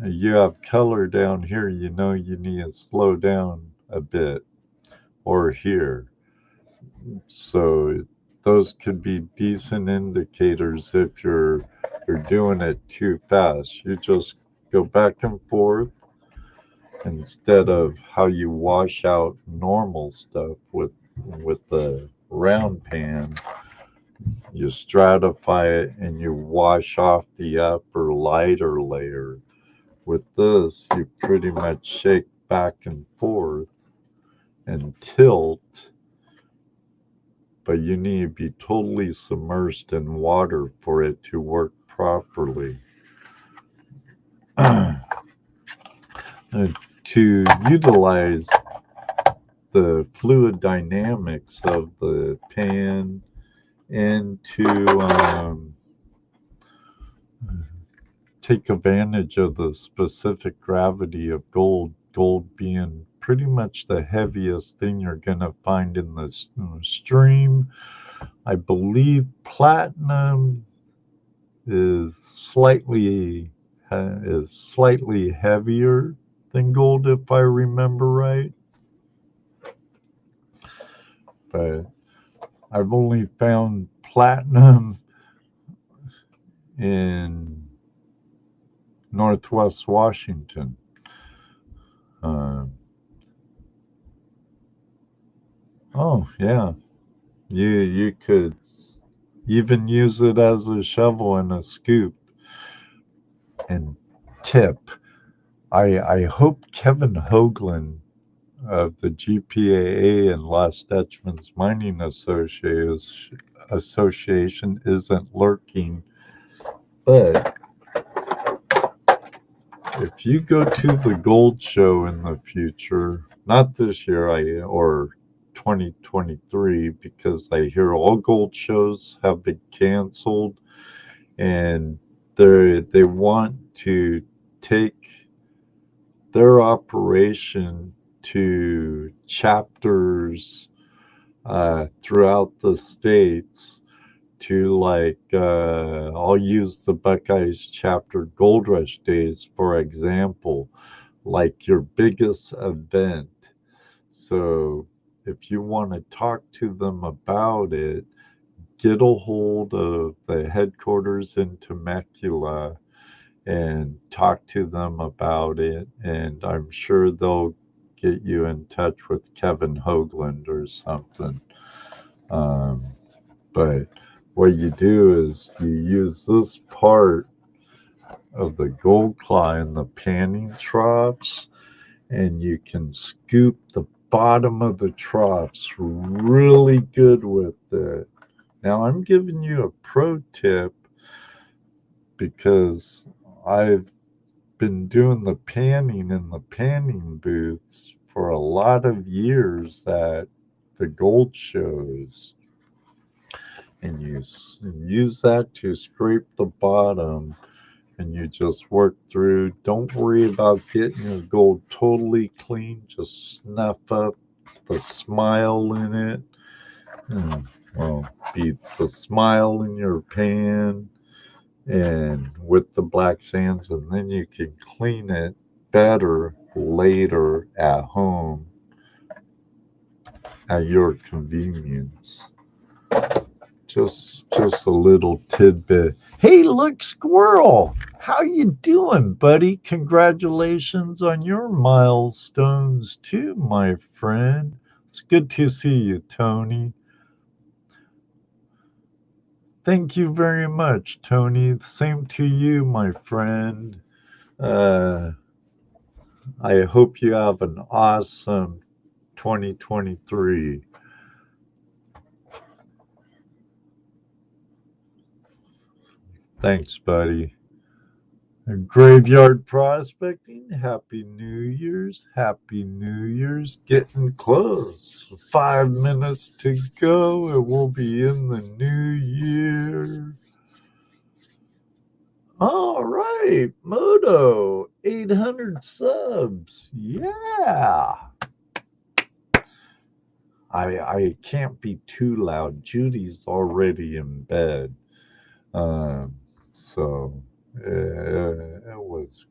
you have color down here, you know you need to slow down a bit, or here. So those could be decent indicators if you're doing it too fast. You just go back and forth instead of how you wash out normal stuff with the round pan. You stratify it and you wash off the upper lighter layer. With this, you pretty much shake back and forth and tilt, but you need to be totally submersed in water for it to work properly. To utilize the fluid dynamics of the pan and to take advantage of the specific gravity of gold, gold being pretty much the heaviest thing you're going to find in the stream. I believe platinum is slightly heavier than gold, if I remember right. But I've only found platinum in Northwest Washington. Oh yeah, you could even use it as a shovel and a scoop. And tip, I hope Kevin Hoagland of the GPAA and Lost Dutchman's Mining Association isn't lurking, but if you go to the gold show in the future, not this year or 2023, because I hear all gold shows have been canceled, and they want to take their operation to chapters throughout the states, to like I'll use the Buckeyes chapter Gold Rush Days for example, like your biggest event. So if you want to talk to them about it, get a hold of the headquarters in Temecula and talk to them about it, and I'm sure they'll get you in touch with Kevin Hoagland or something. But what you do is you use this part of the gold claw in the panning troughs, and you can scoop the bottom of the troughs really good with it. Now, I'm giving you a pro tip because I've been doing the panning in the panning booths for a lot of years at the gold shows. And you use that to scrape the bottom, and you just work through. Don't worry about getting your gold totally clean. Just snuff up the smile in it. And, well, be the smile in your pan and with the black sands, and then you can clean it better later at home at your convenience. Just a little tidbit. Hey, look, squirrel, how you doing, buddy? Congratulations on your milestones too, my friend. It's good to see you, Tony. Thank you very much, Tony. Same to you, my friend. uh I hope you have an awesome 2023. Thanks, buddy. Graveyard prospecting. Happy New Year's. Happy New Year's. Getting close. 5 minutes to go, and we'll be in the new year. All right, Moto, 800 subs. Yeah. I can't be too loud. Judy's already in bed. So it was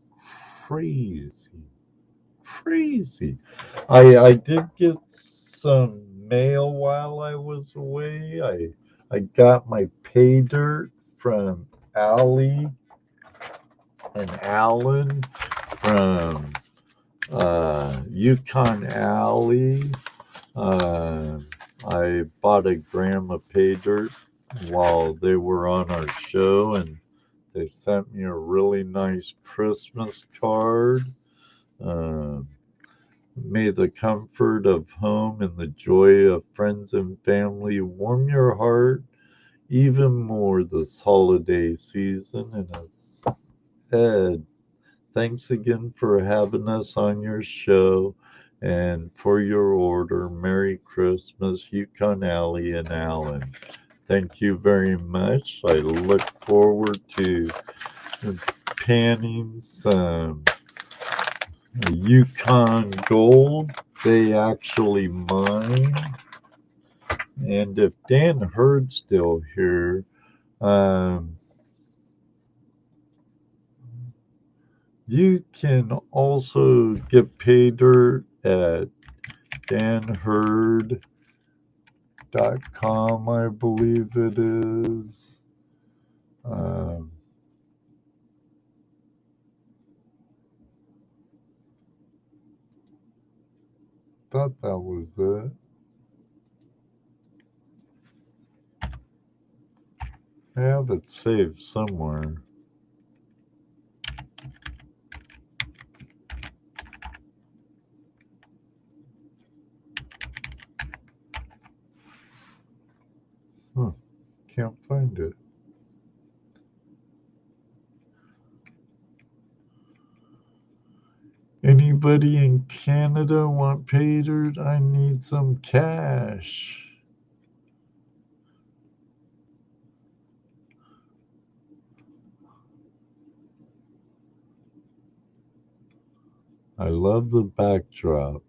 crazy, crazy. I did get some mail while I was away. I got my pay dirt from Allie and Alan from Yukon Alley. I bought a gram of pay dirt while they were on our show, and they sent me a really nice Christmas card. Uh, May the comfort of home and the joy of friends and family warm your heart even more this holiday season. And it's Ed. Thanks again for having us on your show and for your order. Merry Christmas, Yukon Alley and Alan. Thank you very much. I look forward to panning some Yukon gold. They actually mine. And if Dan Hurd's still here, you can also get pay dirt at danherd.com, I believe it is. Thought that was it. I have it saved somewhere. Can't find it. Anybody in Canada want pay dirt? I need some cash. I love the backdrop.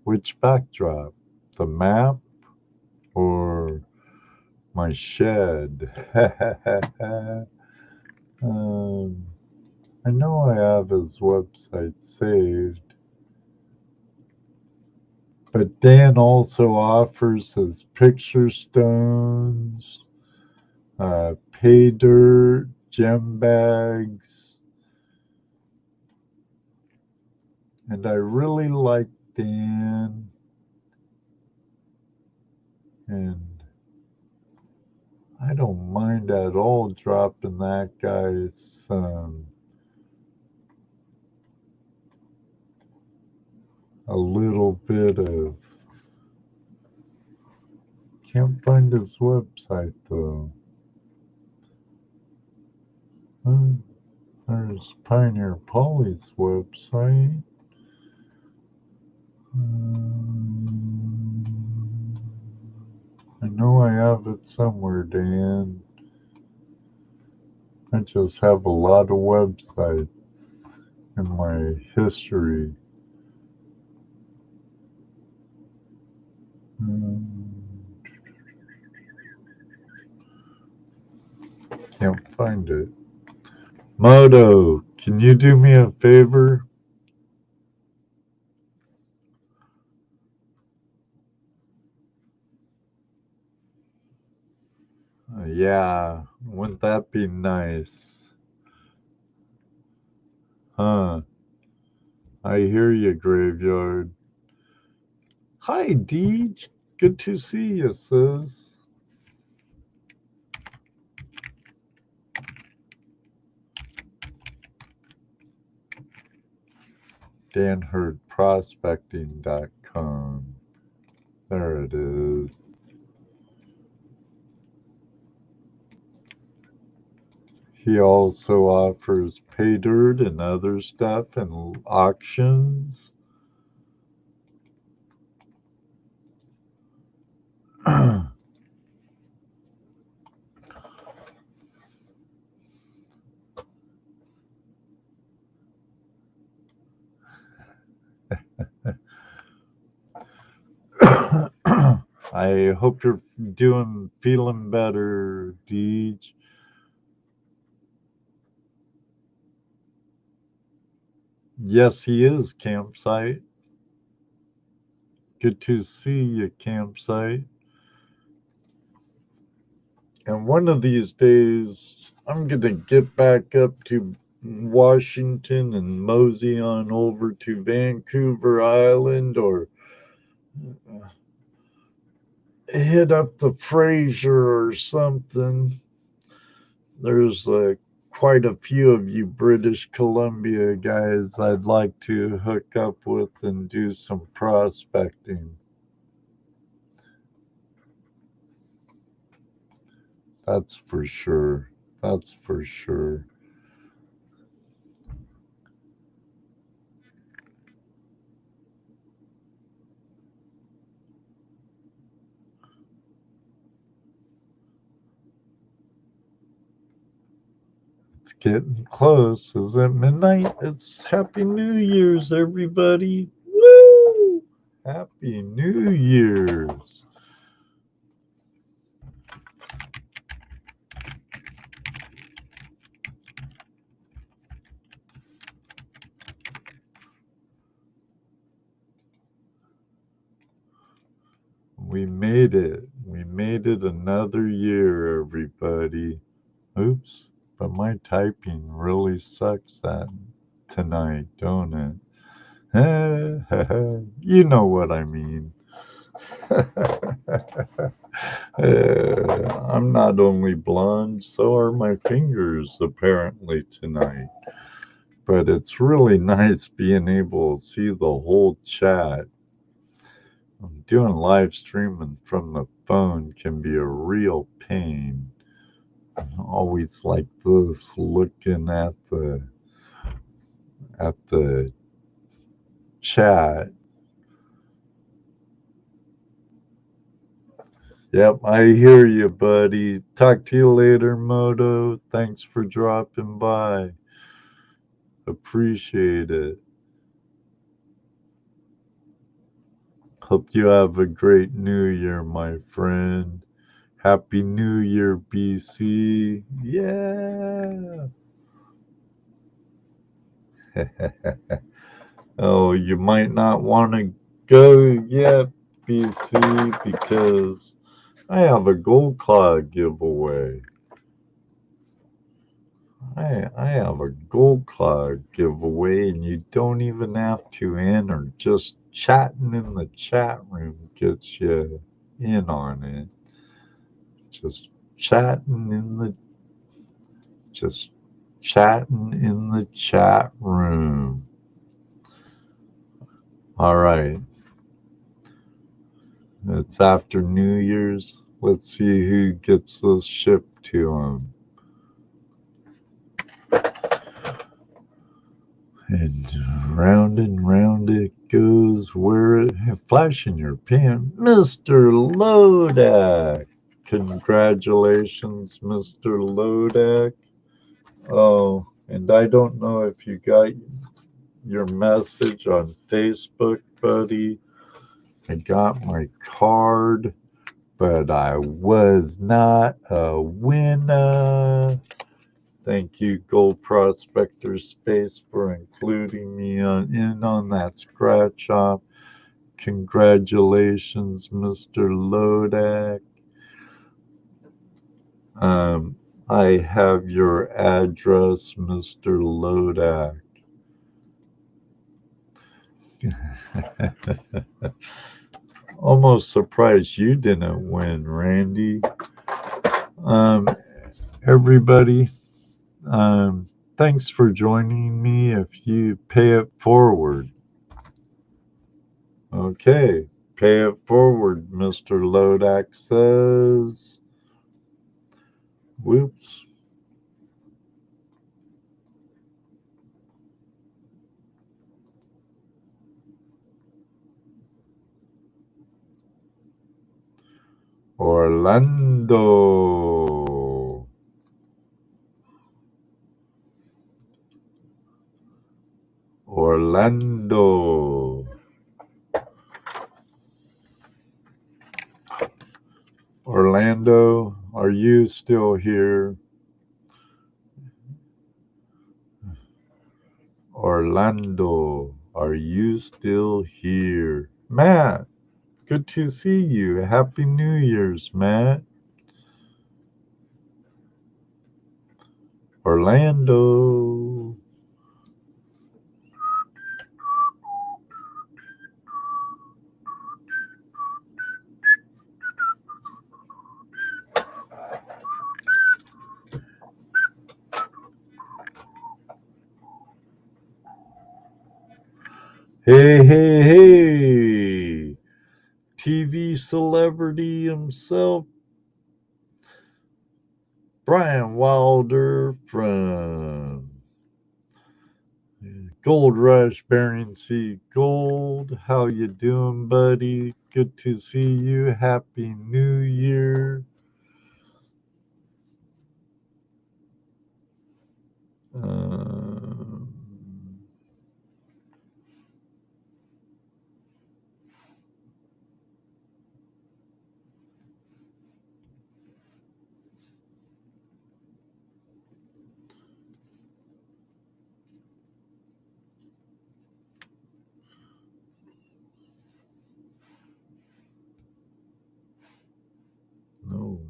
Which backdrop? The map or my shed? I know I have his website saved. But Dan also offers his picture stones, pay dirt, gem bags. And I really like Dan. And I don't mind at all dropping that guy's a little bit of. Can't find his website though. There's Pioneer Polly's website. I know I have it somewhere, Dan. I just have a lot of websites in my history. Can't find it. Moto, can you do me a favor? Yeah, wouldn't that be nice? Huh. I hear you, Graveyard. Hi, Deej. Good to see you, sis. DanHurdProspecting.com. There it is. He also offers pay dirt and other stuff and auctions. I hope you're feeling better, Deej. Yes, he is, Campsite. Good to see you, Campsite. And one of these days, I'm going to get back up to Washington and mosey on over to Vancouver Island or hit up the Fraser or something. There's quite a few of you British Columbia guys I'd like to hook up with and do some prospecting. That's for sure. That's for sure. It's getting close. Is it midnight? It's Happy New Year's, everybody. Woo! Happy New Year's. We made it. We made it another year, everybody. Oops, but my typing really sucks tonight, don't it? You know what I mean. I'm not only blonde, so are my fingers apparently tonight. But it's really nice being able to see the whole chat. Doing live streaming from the phone can be a real pain. I'm always like this, looking at the chat. Yep, I hear you, buddy. Talk to you later, Moto. Thanks for dropping by. Appreciate it. Hope you have a great new year, my friend. Happy New Year, BC. Yeah. Oh, you might not want to go yet, BC, because I have a gold claw giveaway. I have a gold claw giveaway, and you don't even have to enter. Just chatting in the chat room gets you in on it. Just chatting in the chat room. All right. It's after New Year's. Let's see who gets this shipped to him. And round it goes where it flash in your pan. Mr. Lodak. Congratulations, Mr. Lodak. Oh, and I don't know if you got your message on Facebook, buddy. I got my card, but I was not a winner. Thank you, Gold Prospector Space, for including me in on that scratch off. Congratulations, Mr. Lodak. I have your address, Mr. Lodak. Almost surprised you didn't win, Randy. Everybody, thanks for joining me. If you pay it forward. Okay, pay it forward, Mr. Lodak says. Whoops. Orlando. Orlando. Orlando, are you still here? Orlando, are you still here? Matt, good to see you. Happy New Year's, Matt. Orlando. Hey, hey, hey. TV celebrity himself, Brian Wilder from Gold Rush, Bering Sea Gold. How you doing, buddy? Good to see you. Happy New Year. Um, no.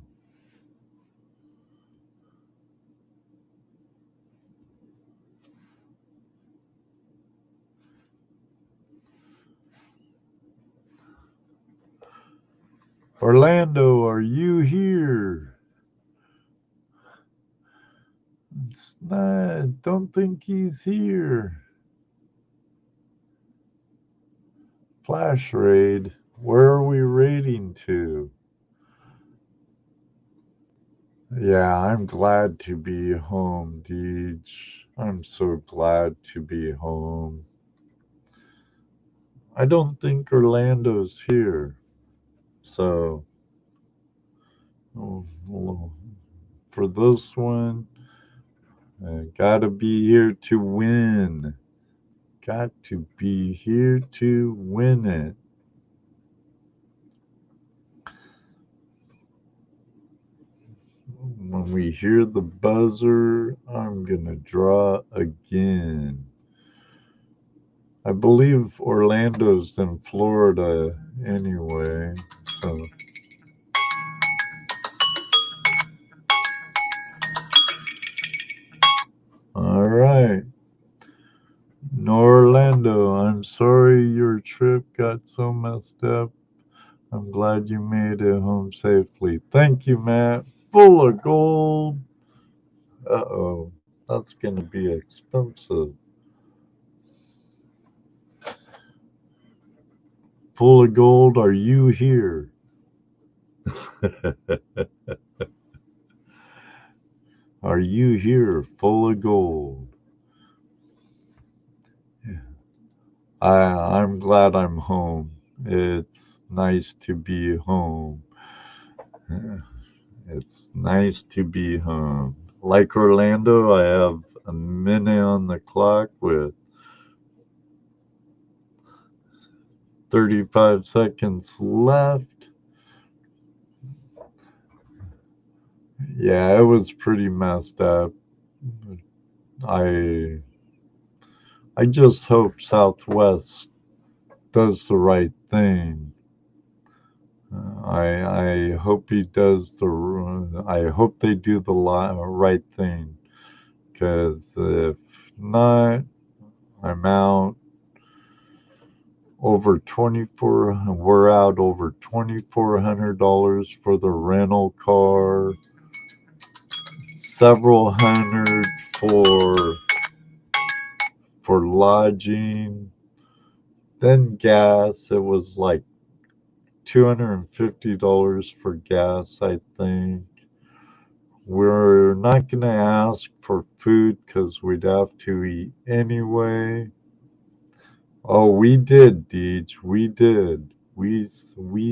Orlando, are you here? It's not, don't think he's here. Flash raid. Where are we raiding to? Yeah, I'm glad to be home, Deej. I'm so glad to be home. I don't think Orlando's here. So, well, for this one, I gotta be here to win. Got to be here to win it. When we hear the buzzer, I'm gonna draw again. I believe Orlando's in Florida anyway, so. All right. Orlando, I'm sorry your trip got so messed up. I'm glad you made it home safely. Thank you, Matt. Full of gold. Uh-oh, that's gonna be expensive. full of gold, are you here? Are you here full of gold? I'm glad I'm home. It's nice to be home. It's nice to be home. Like Orlando, I have a minute on the clock with 35 seconds left. Yeah, it was pretty messed up. I just hope Southwest does the right thing. I hope he does I hope they do the right thing, because if not, I'm out over 24. We're out over $2,400 for the rental car, several hundred for lodging, then gas. It was like $250 for gas, I think. We're not going to ask for food because we'd have to eat anyway. Oh, we did, Deej. We did. We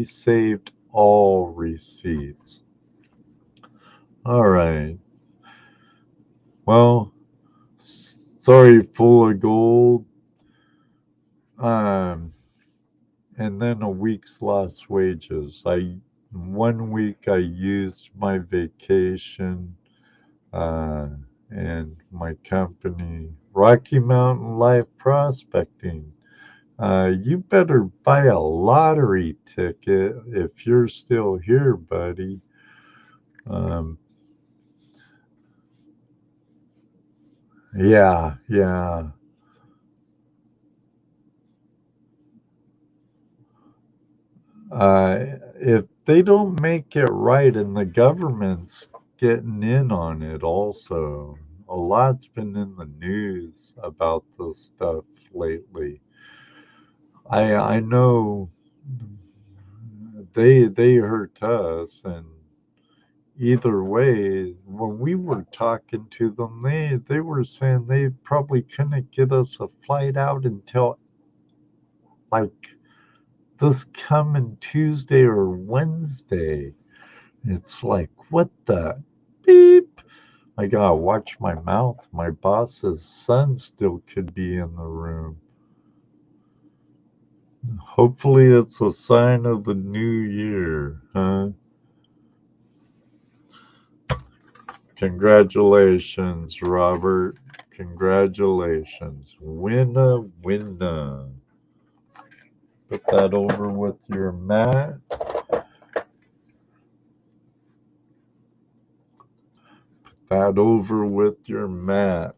saved all receipts. All right. Well, sorry, full of gold. And then a week's lost wages. 1 week I used my vacation and my company, Rocky Mountain Life Prospecting. You better buy a lottery ticket if you're still here, buddy. Yeah. If they don't make it right, and the government's getting in on it also. A lot's been in the news about this stuff lately. I know they hurt us, and either way, when we were talking to them, they were saying they probably couldn't get us a flight out until like this coming Tuesday or Wednesday. It's like, what the beep? I gotta watch my mouth. My boss's son still could be in the room. Hopefully, it's a sign of the new year, huh? Congratulations, Robert. Congratulations. Winner, winner. Put that over with your mat. Put that over with your mat.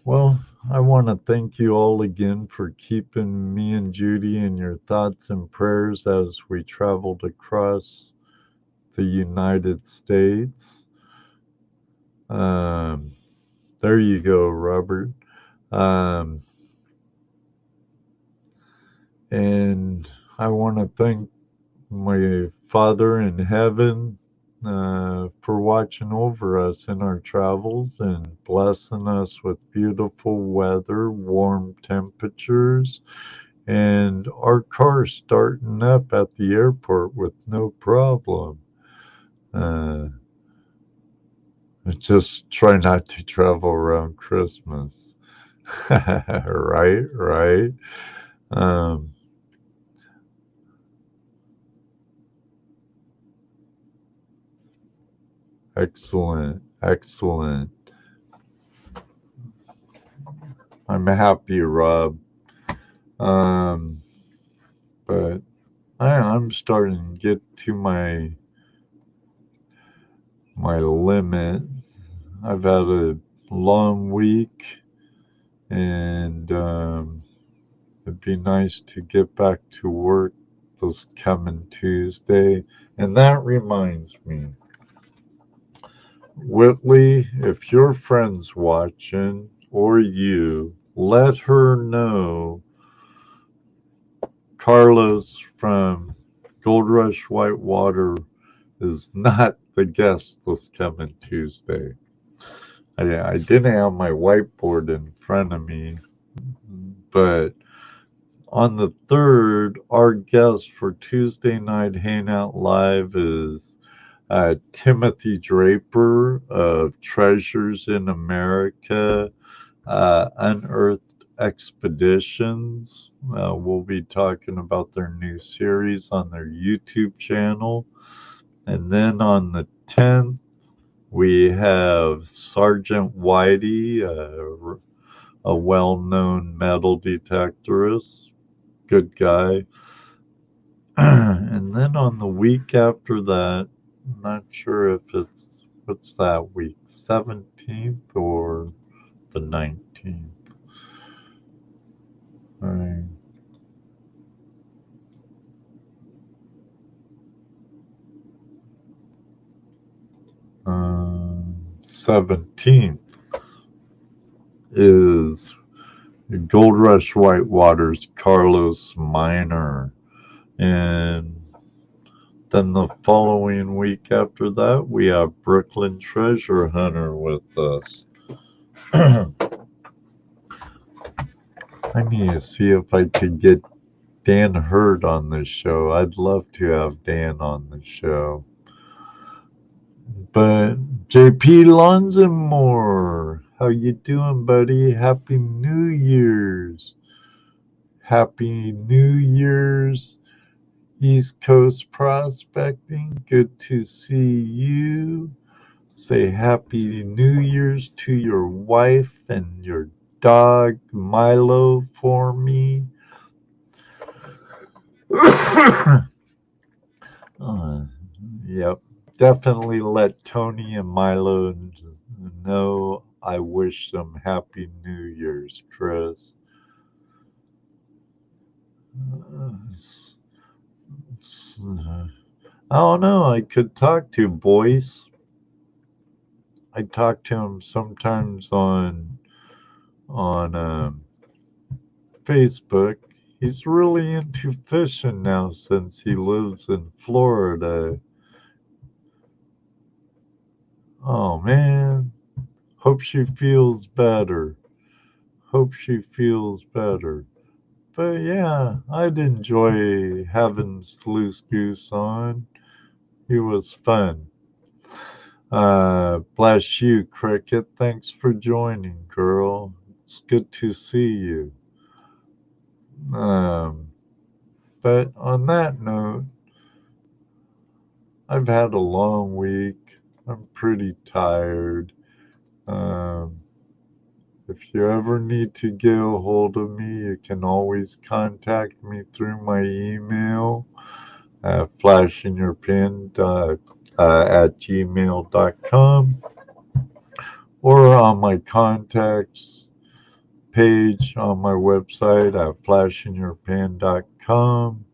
Well, I want to thank you all again for keeping me and Judy in your thoughts and prayers as we traveled across the United States. There you go, Robert. And I want to thank my Father in heaven for watching over us in our travels and blessing us with beautiful weather, warm temperatures, and our car starting up at the airport with no problem. Just try not to travel around Christmas. Right. Excellent. I'm happy, Rob. But I'm starting to get to my limit. I've had a long week, and it'd be nice to get back to work this coming Tuesday. And that reminds me, Whitley, if your friend's watching, or you, let her know Carlos from Gold Rush Whitewater is not the guest this coming Tuesday. I didn't have my whiteboard in front of me, but on the 3rd, our guest for Tuesday Night Hangout Live is Timothy Draper of Treasures in America, Unearthed Expeditions. We'll be talking about their new series on their YouTube channel. And then on the 10th, we have Sergeant Whitey, a well-known metal detectorist, good guy. And then on the week after that, I'm not sure if it's, what's that week, 17th or the 19th. All right. 17th is Gold Rush Whitewater's Carlos Minor. And then the following week after that, we have Brooklyn Treasure Hunter with us. I need to see if I could get Dan Hurd on this show. I'd love to have Dan on the show. But JP Lonzimore, how you doing, buddy? Happy New Year's. Happy New Year's, East Coast Prospecting. Good to see you. Say Happy New Year's to your wife and your dog, Milo, for me. Yep. Definitely let Tony and Milo know I wish them Happy New Year's, Chris. I don't know. I could talk to Boyce. I talk to him sometimes on Facebook. He's really into fishing now since he lives in Florida. Oh man, hope she feels better. Hope she feels better. But yeah, I'd enjoy having Sluice Goose on. He was fun. Bless you, Cricket. Thanks for joining, girl. It's good to see you. But on that note, I've had a long week. I'm pretty tired. If you ever need to get a hold of me, you can always contact me through my email at flashingyourpin@gmail.com or on my contacts page on my website at flashingyourpin.com.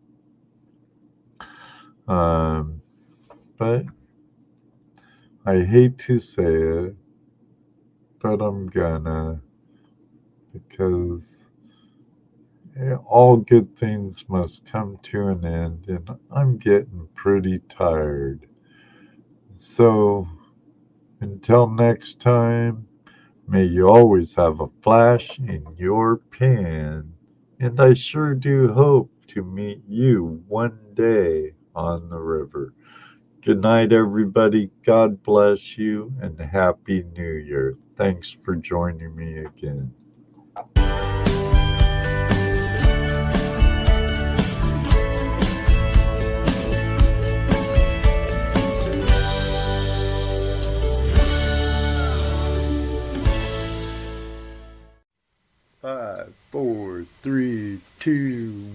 But I hate to say it, but I'm gonna, because all good things must come to an end, and I'm getting pretty tired. So until next time, may you always have a flash in your pan, and I sure do hope to meet you one day on the river. Good night, everybody. God bless you, and Happy New Year. Thanks for joining me again. Five, 4, 3, 2,